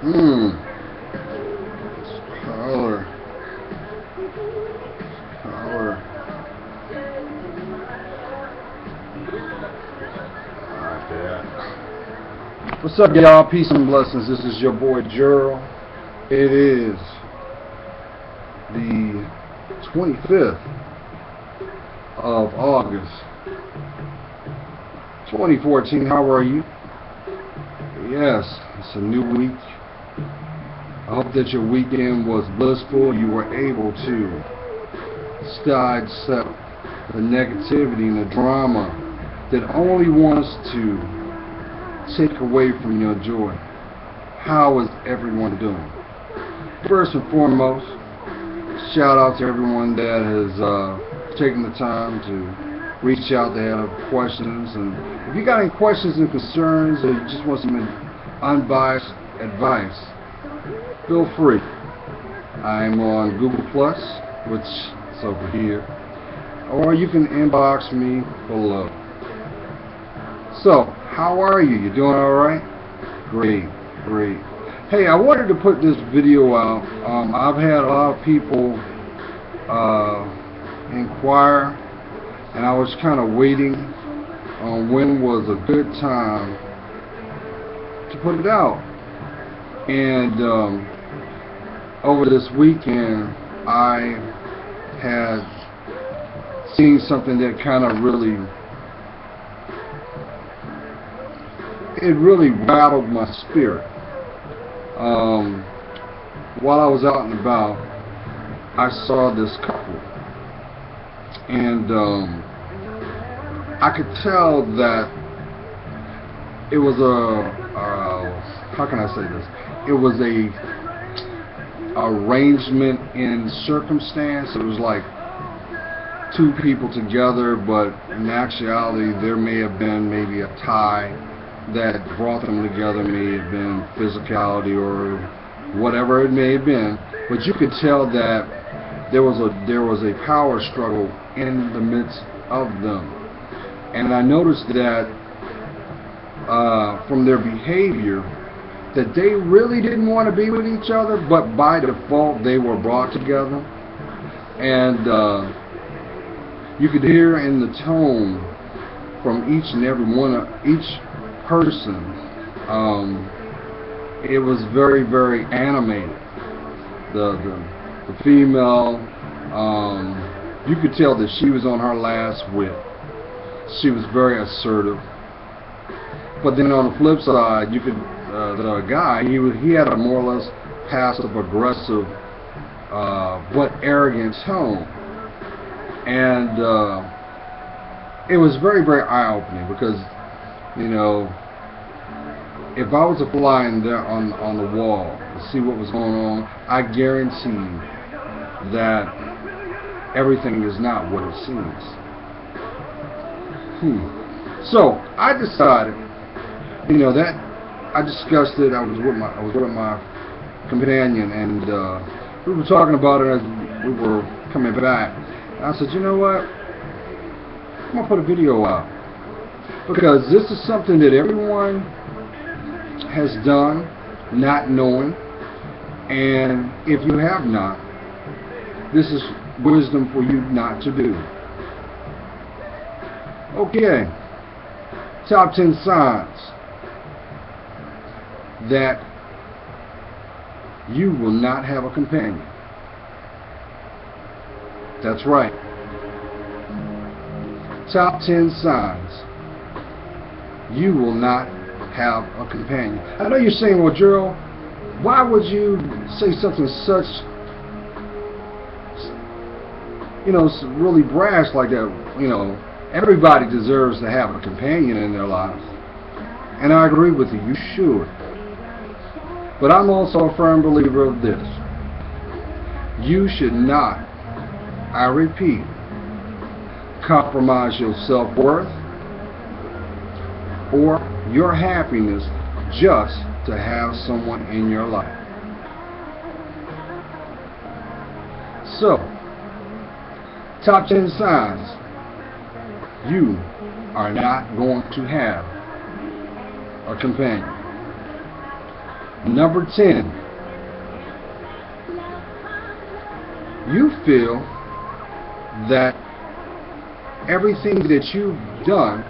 Hmm. Color. Color. Like that. What's up, y'all? Peace and blessings. This is your boy Gerald. It is the 25th of August, 2014. How are you? Yes, it's a new week. I hope that your weekend was blissful. You were able to sidestep the negativity and the drama that only wants to take away from your joy. How is everyone doing? First and foremost, shout out to everyone that has taken the time to reach out. They have questions, and if you got any questions and concerns, or you just want some unbiased advice, feel free. I'm on Google Plus, which is over here, or you can inbox me below. So, how are you? You doing all right? Great, great. Hey, I wanted to put this video out. I've had a lot of people inquire, and I was kind of waiting on when was a good time to put it out. And over this weekend, I had seen something that kind of really rattled my spirit. While I was out and about, I saw this couple, and I could tell that it was how can I say this? It was a arrangement in circumstance. It was like two people together, but in actuality there may have been maybe a tie that brought them together. May have been physicality or whatever it may have been, but you could tell that there was a power struggle in the midst of them. And I noticed that from their behavior that they really didn't want to be with each other, but by default they were brought together. And you could hear in the tone from each and every one of each person, it was very, very animated. The female, you could tell that she was on her last whip. She was very assertive. But then on the flip side, you could the guy, he had a more or less passive aggressive but arrogant tone. And it was very, very eye-opening, because you know, if I was a fly in there on the wall to see what was going on, I guarantee that everything is not what it seems. So I decided, you know, that I discussed it. I was with my companion, and we were talking about it as we were coming back. And I said, you know what? I'm gonna put a video out, because this is something that everyone has done, not knowing, and if you have not, this is wisdom for you not to do. Okay, top 10 signs that you will not have a companion. That's right. Top 10 signs you will not have a companion. I know you're saying, well, Gerald, why would you say something such, you know, really brash like that? You know, everybody deserves to have a companion in their lives. And I agree with you, you should. But I'm also a firm believer of this. You should not, I repeat, compromise your self-worth or your happiness just to have someone in your life. So, top 10 signs you are not going to have a companion. Number 10, you feel that everything that you've done,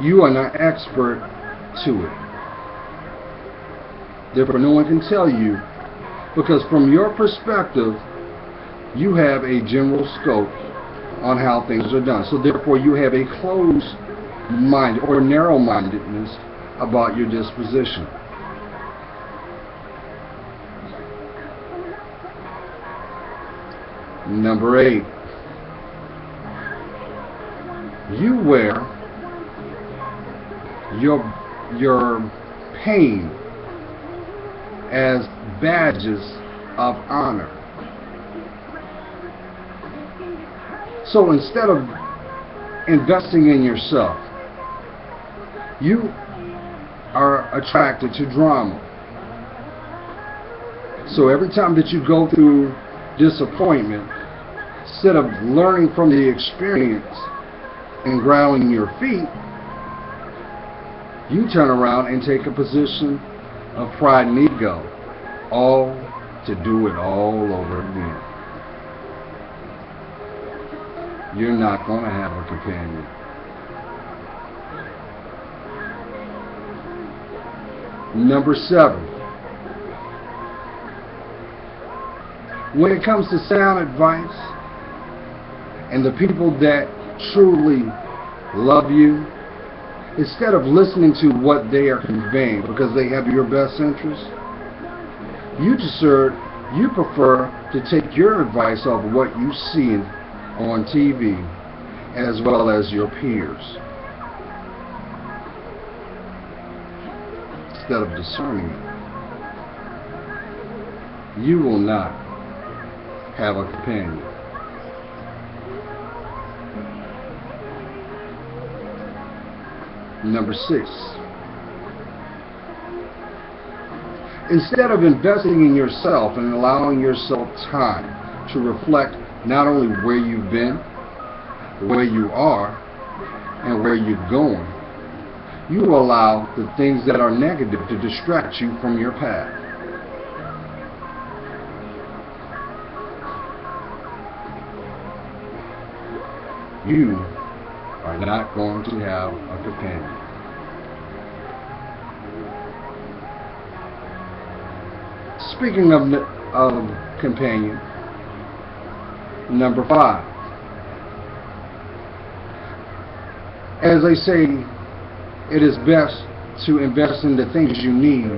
you are not expert to it. Therefore, no one can tell you, because from your perspective, you have a general scope on how things are done. So therefore, you have a closed mind or narrow-mindedness about your disposition. Number 8, you wear your pain as badges of honor. So instead of investing in yourself, you are attracted to drama. So every time that you go through disappointment, instead of learning from the experience and grounding your feet, you turn around and take a position of pride and ego, all to do it all over again. You're not going to have a companion. Number 7, when it comes to sound advice and the people that truly love you, instead of listening to what they are conveying because they have your best interest, you prefer to take your advice off of what you see on TV as well as your peers, instead of discerning it. You will not have a companion. Number 6, instead of investing in yourself and allowing yourself time to reflect not only where you've been, where you are, and where you're going, you allow the things that are negative to distract you from your path. You are not going to have a companion. Speaking of companion, number 5. As they say, it is best to invest in the things you need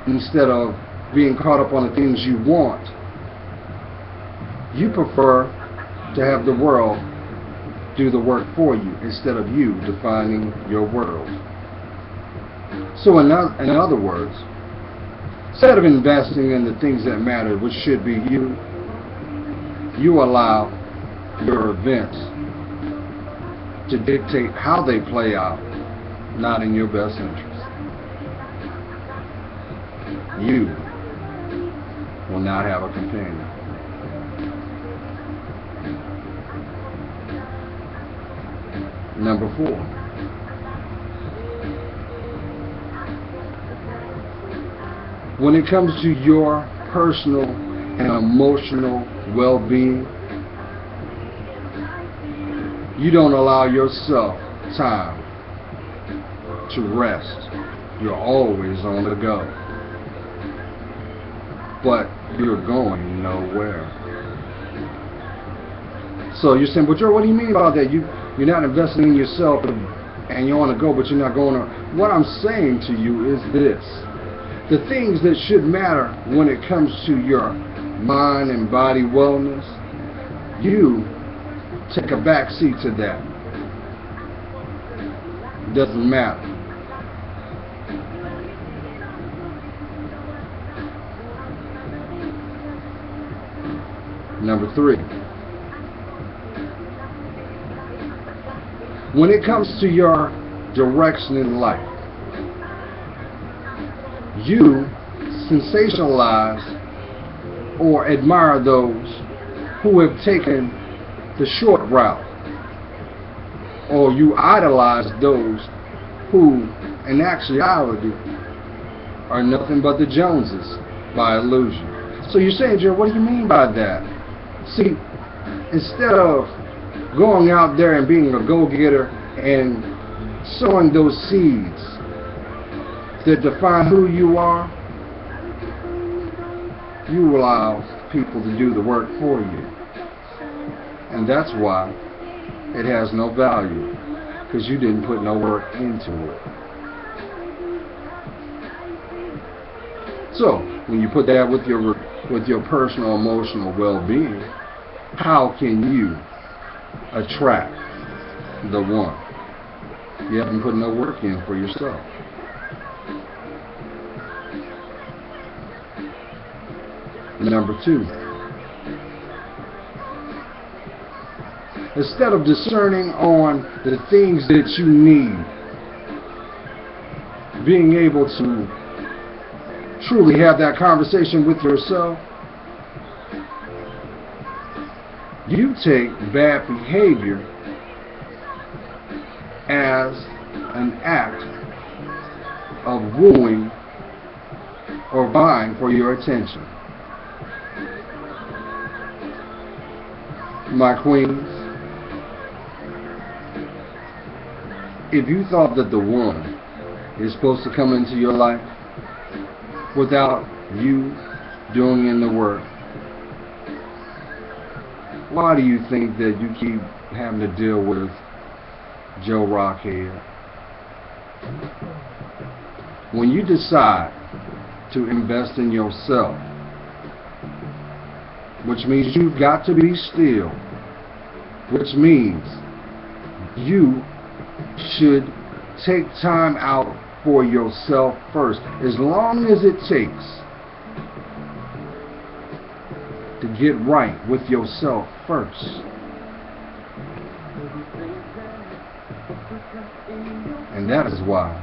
instead of being caught up on the things you want. You prefer to have the world do the work for you instead of you defining your world. So in other words, instead of investing in the things that matter, which should be you, you allow your events to dictate how they play out, not in your best interest. You will not have a companion. Number 4. When it comes to your personal and emotional well-being, you don't allow yourself time to rest. You're always on the go. But you're going nowhere. So you're saying, but Joe, what do you mean about that? You're not investing in yourself and you want to go, but you're not going on. What I'm saying to you is this. The things that should matter when it comes to your mind and body wellness, you take a back seat to that. It doesn't matter. Number 3. When it comes to your direction in life, you sensationalize or admire those who have taken the short route, or you idolize those who in actuality are nothing but the Joneses by illusion. So you're saying, Jared, what do you mean by that? See, instead of going out there and being a go-getter and sowing those seeds that define who you are, you allow people to do the work for you. And that's why it has no value, because you didn't put no work into it. So, when you put that with your personal emotional well-being, how can you attract the one? You haven't put no work in for yourself. Number 2, instead of discerning on the things that you need, being able to truly have that conversation with yourself, you take bad behavior as an act of wooing or vying for your attention. My queens, if you thought that the one is supposed to come into your life without you doing in the work, why do you think that you keep having to deal with Joe Rockhead? When you decide to invest in yourself, which means you've got to be still, which means you should take time out for yourself first, as long as it takes to get right with yourself first. And that is why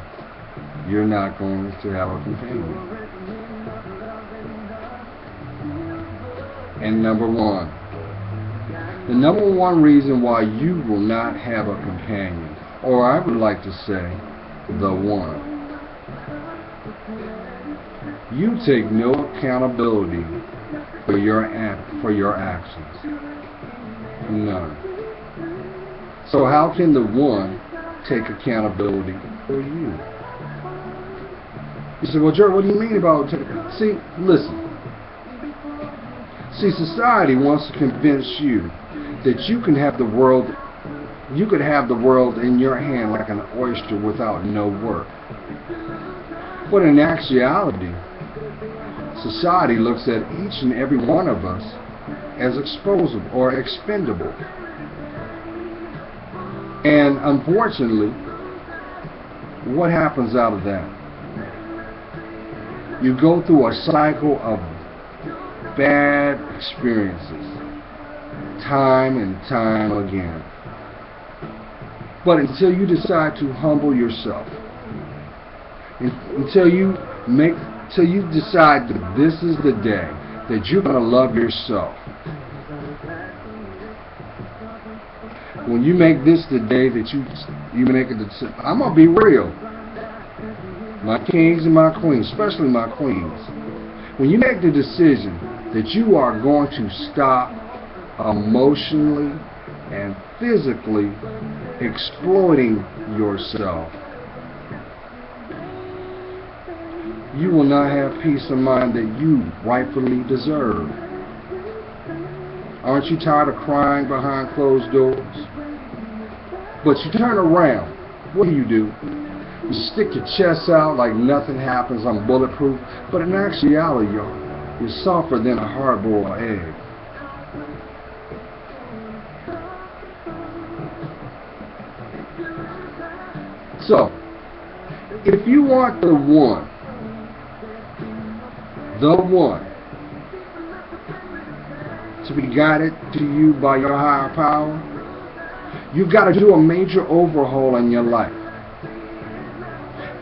you're not going to have a companion. And number 1, the number 1 reason why you will not have a companion, or I would like to say, the one, you take no accountability for your actions. None. So how can the one take accountability for you? You say, well, Jared, what do you mean about see, listen. See, society wants to convince you that you can have the world, you could have the world in your hand like an oyster without no work. But in actuality, society looks at each and every one of us as exposable or expendable. And unfortunately, what happens out of that? You go through a cycle of bad experiences, time and time again. But until you decide to humble yourself, until you decide that this is the day that you're going to love yourself, when you make this the day that you make a decision, I'm going to be real, my kings and my queens, especially my queens, when you make the decision that you are going to stop emotionally and physically exploiting yourself, you will not have peace of mind that you rightfully deserve. Aren't you tired of crying behind closed doors? But you turn around, what do? You stick your chest out like nothing happens, I'm bulletproof, but in actuality, you're softer than a hard-boiled egg. So, if you want the one to be guided to you by your higher power, you've got to do a major overhaul in your life.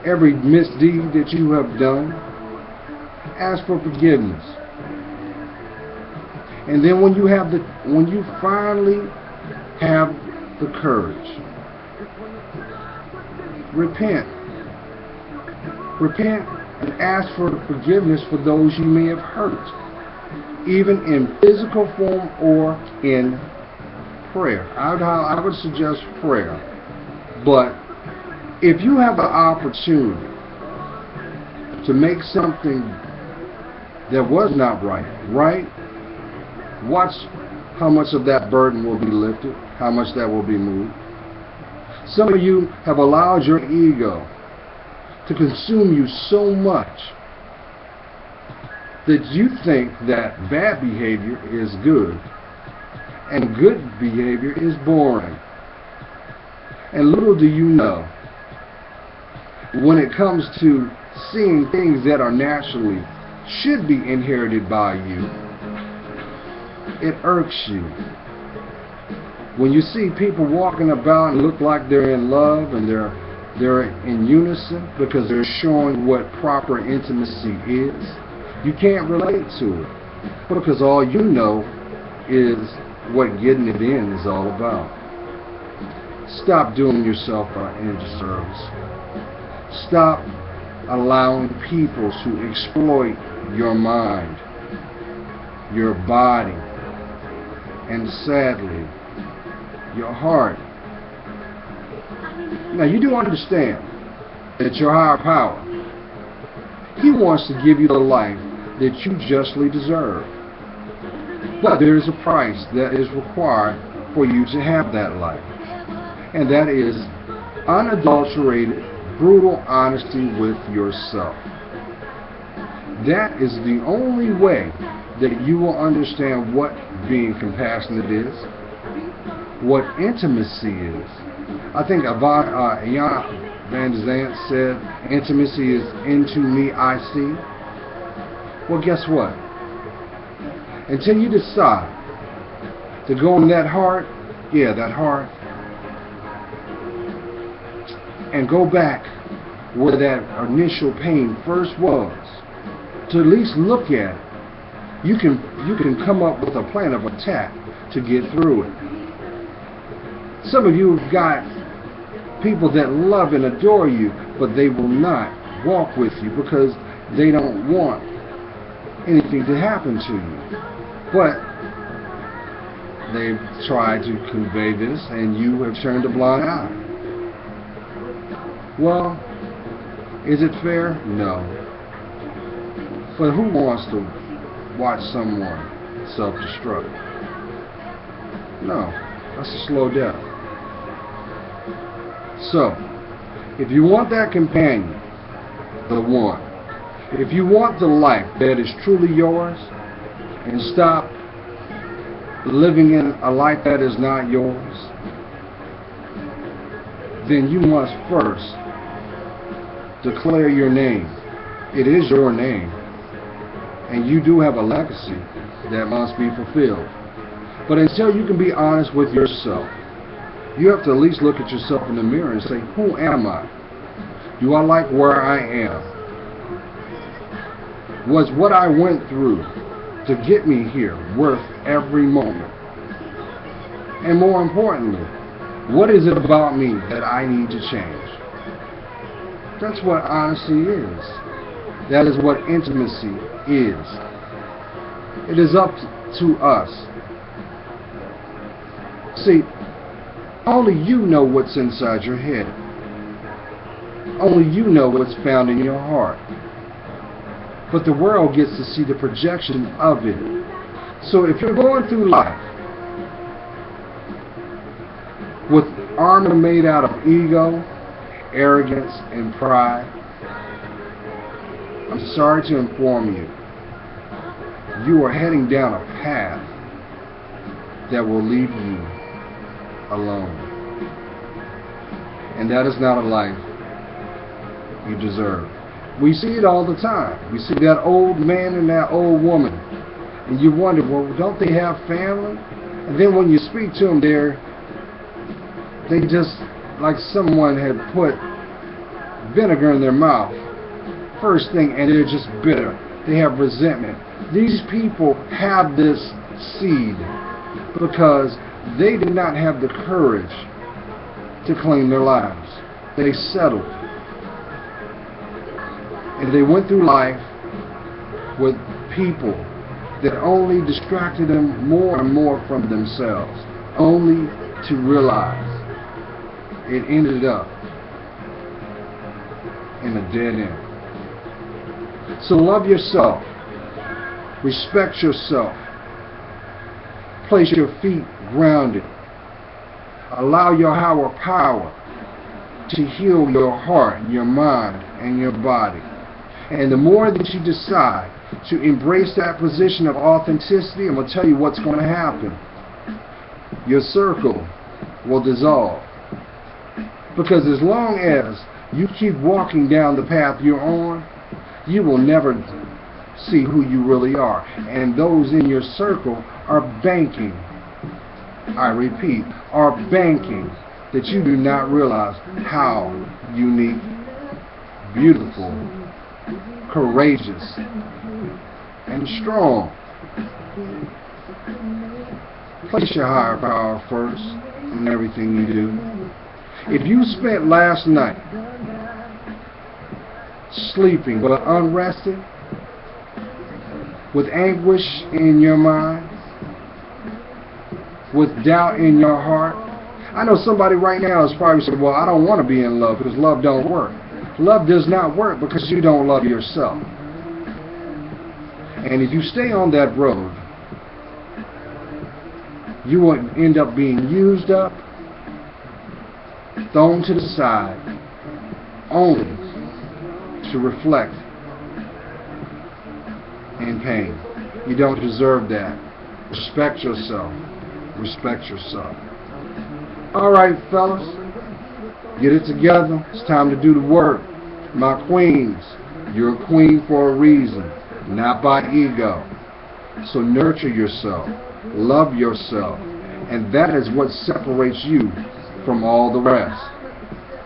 Every misdeed that you have done, ask for forgiveness. And then when you finally have the courage, repent and ask for forgiveness for those you may have hurt, even in physical form or in prayer. I would suggest prayer. But if you have the opportunity to make something that was not right, watch how much of that burden will be lifted, how much that will be moved. Some of you have allowed your ego to consume you so much that you think that bad behavior is good and good behavior is boring. And little do you know, when it comes to seeing things that are naturally should be inherited by you, it irks you. When you see people walking about and look like they're in love and they're in unison because they're showing what proper intimacy is, you can't relate to it, because all you know is what getting it in is all about. Stop doing yourself an injustice. Stop allowing people to exploit your mind, your body, and sadly, your heart. Now, you do understand that your higher power, he wants to give you the life that you justly deserve. But there is a price that is required for you to have that life. And that is unadulterated, brutal honesty with yourself. That is the only way that you will understand what being compassionate is, what intimacy is. I think Iana Van Zant said, intimacy is into me I see. Well, guess what? Until you decide to go in that heart, and go back where that initial pain first was, to at least look at it, you can come up with a plan of attack to get through it. Some of you have got people that love and adore you, but they will not walk with you because they don't want anything to happen to you. But they've tried to convey this, and you have turned a blind eye. Well, is it fair? No. But who wants to watch someone self-destruct? No, that's a slow death. So, if you want that companion, the one, if you want the life that is truly yours, and stop living in a life that is not yours, then you must first declare your name. It is your name, and you do have a legacy that must be fulfilled. But until you can be honest with yourself, you have to at least look at yourself in the mirror and say, who am I? Do I like where I am? Was what I went through to get me here worth every moment? And more importantly, what is it about me that I need to change? That's what honesty is. That is what intimacy is. It is up to us. See, only you know what's inside your head. Only you know what's found in your heart. But the world gets to see the projection of it. So if you're going through life with armor made out of ego, arrogance, and pride, I'm sorry to inform you, you are heading down a path that will leave you alone. And that is not a life you deserve. We see it all the time. We see that old man and that old woman, and you wonder, well, don't they have family? And then when you speak to them, they just, like someone had put vinegar in their mouth first thing, and they're just bitter. They have resentment. These people have this seed because they did not have the courage to claim their lives. They settled. And they went through life with people that only distracted them more and more from themselves, only to realize it ended up in a dead end. So love yourself, respect yourself, place your feet grounded, allow your higher power to heal your heart, your mind, and your body. And the more that you decide to embrace that position of authenticity, I'm going to tell you what's going to happen. Your circle will dissolve. Because as long as you keep walking down the path you're on, you will never see who you really are. And those in your circle are banking, I repeat, are banking that you do not realize how unique, beautiful, courageous, and strong. Place your higher power first in everything you do. If you spent last night sleeping but unrested, with anguish in your mind, with doubt in your heart, I know somebody right now is probably saying, well, I don't want to be in love because love don't work. Love does not work because you don't love yourself. And if you stay on that road, you will end up being used up, thrown to the side, only to reflect in pain. You don't deserve that. Respect yourself. Respect yourself. Alright, fellas, get it together. It's time to do the work. My queens, you're a queen for a reason, not by ego. So nurture yourself, love yourself, and that is what separates you from all the rest.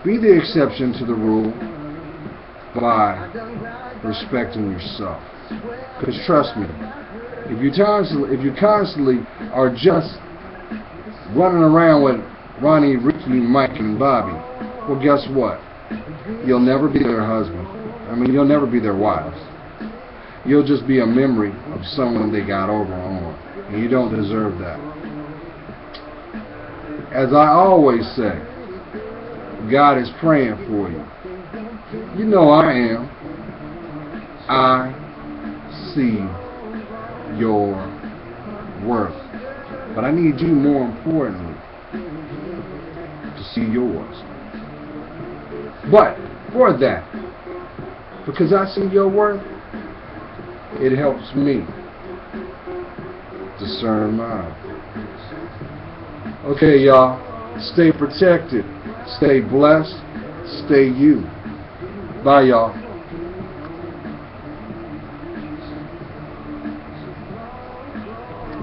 Be the exception to the rule by respecting yourself. Because trust me, if you constantly are just running around with Ronnie, Ricky, Mike, and Bobby, well, guess what? You'll never be their husband. I mean, you'll never be their wives. You'll just be a memory of someone they got over on, and you don't deserve that. As I always say, God is praying for you. You know I am. I see your worth. But I need you, more importantly, to see yours. But for that, because I see your worth, it helps me discern mine. Okay, y'all. Stay protected. Stay blessed. Stay you. Bye, y'all.